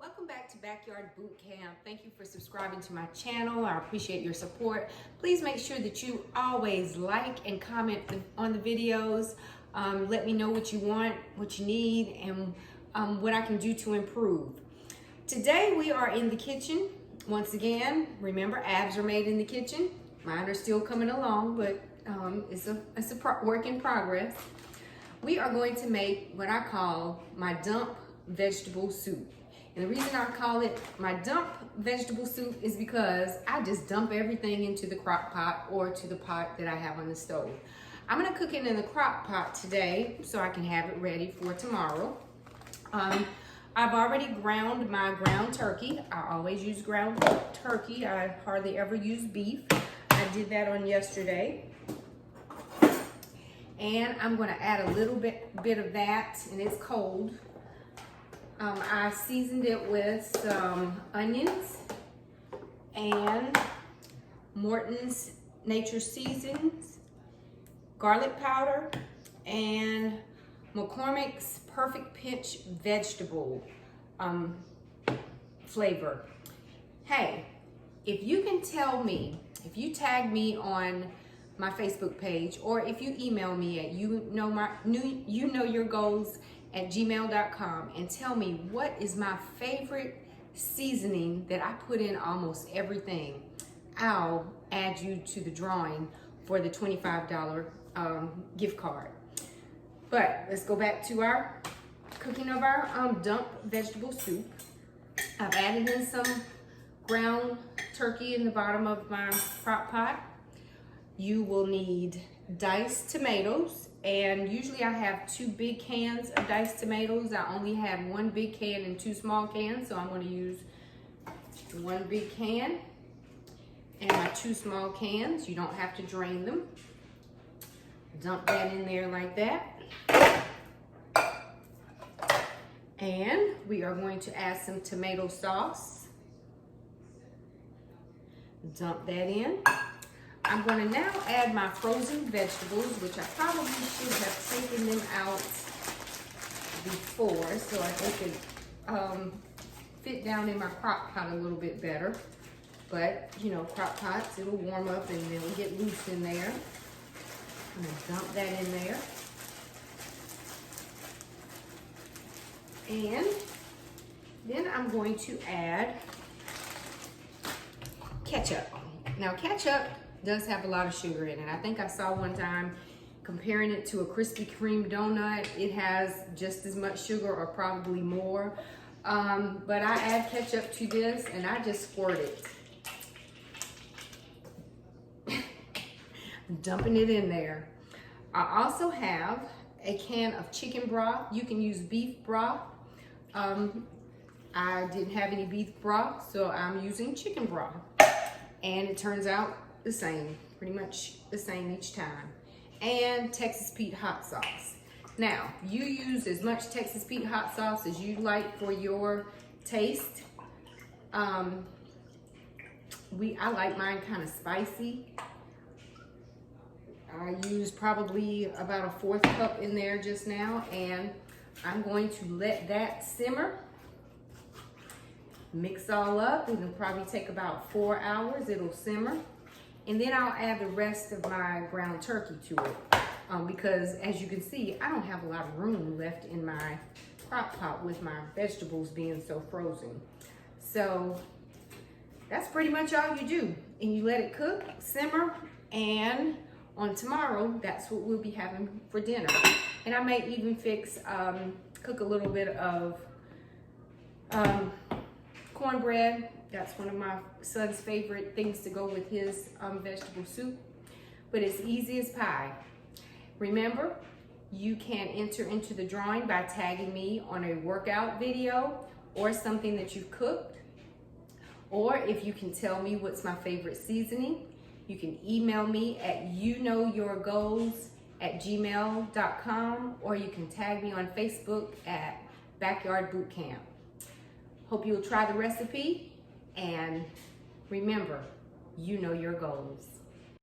Welcome back to Backyard Boot Camp. Thank you for subscribing to my channel. I appreciate your support. Please make sure that you always like and comment on the videos. Let me know what you want, what you need, and what I can do to improve. Today we are in the kitchen. Once again, remember, abs are made in the kitchen. Mine are still coming along, but it's a work in progress. We are going to make what I call my dump vegetable soup. And the reason I call it my dump vegetable soup is because I just dump everything into the crock pot or to the pot that I have on the stove. I'm gonna cook it in the crock pot today so I can have it ready for tomorrow. I've already ground my ground turkey. I always use ground turkey. I hardly ever use beef. I did that on yesterday. And I'm gonna add a little bit of that, and it's cold. I seasoned it with some onions and Morton's Nature Seasons, garlic powder, and McCormick's Perfect Pinch vegetable flavor. Hey, if you can tell me, if you tag me on my Facebook page, or if you email me at yourgoals@gmail.com and tell me what is my favorite seasoning that I put in almost everything, I'll add you to the drawing for the $25 gift card. But let's go back to our cooking of our dump vegetable soup. I've added in some ground turkey in the bottom of my crock pot. You will need diced tomatoes, and usually I have 2 big cans of diced tomatoes. I only have 1 big can and 2 small cans, so I'm going to use 1 big can and my 2 small cans. You don't have to drain them. Dump that in there like that. And we are going to add some tomato sauce. Dump that in. I'm going to now add my frozen vegetables, which I probably should have taken them out before so they could fit down in my crock pot a little bit better. But, you know, crock pots, it'll warm up and it'll get loose in there. I'm going to dump that in there. And then I'm going to add ketchup. Now, ketchup does have a lot of sugar in it. I think I saw one time comparing it to a Krispy Kreme donut. It has just as much sugar or probably more. But I add ketchup to this and I just squirt it. Dumping it in there. I also have a can of chicken broth. You can use beef broth. I didn't have any beef broth, so I'm using chicken broth. And it turns out the same, pretty much the same each time. And Texas Pete hot sauce. Now, you use as much Texas Pete hot sauce as you like for your taste. I like mine kind of spicy. I used probably about a 1/4 cup in there just now, and I'm going to let that simmer. Mix all up. It'll probably take about 4 hours. It'll simmer. And then I'll add the rest of my ground turkey to it. Because as you can see, I don't have a lot of room left in my crock pot with my vegetables being so frozen. So that's pretty much all you do. And you let it cook, simmer, and on tomorrow, that's what we'll be having for dinner. And I may even cook a little bit of cornbread. That's one of my son's favorite things to go with his vegetable soup. But it's easy as pie. Remember, you can enter into the drawing by tagging me on a workout video or something that you've cooked. Or if you can tell me what's my favorite seasoning, you can email me at youknowyourgoals@gmail.com, or you can tag me on Facebook at Backyard Boot Camp. Hope you'll try the recipe, and remember, you know your goals.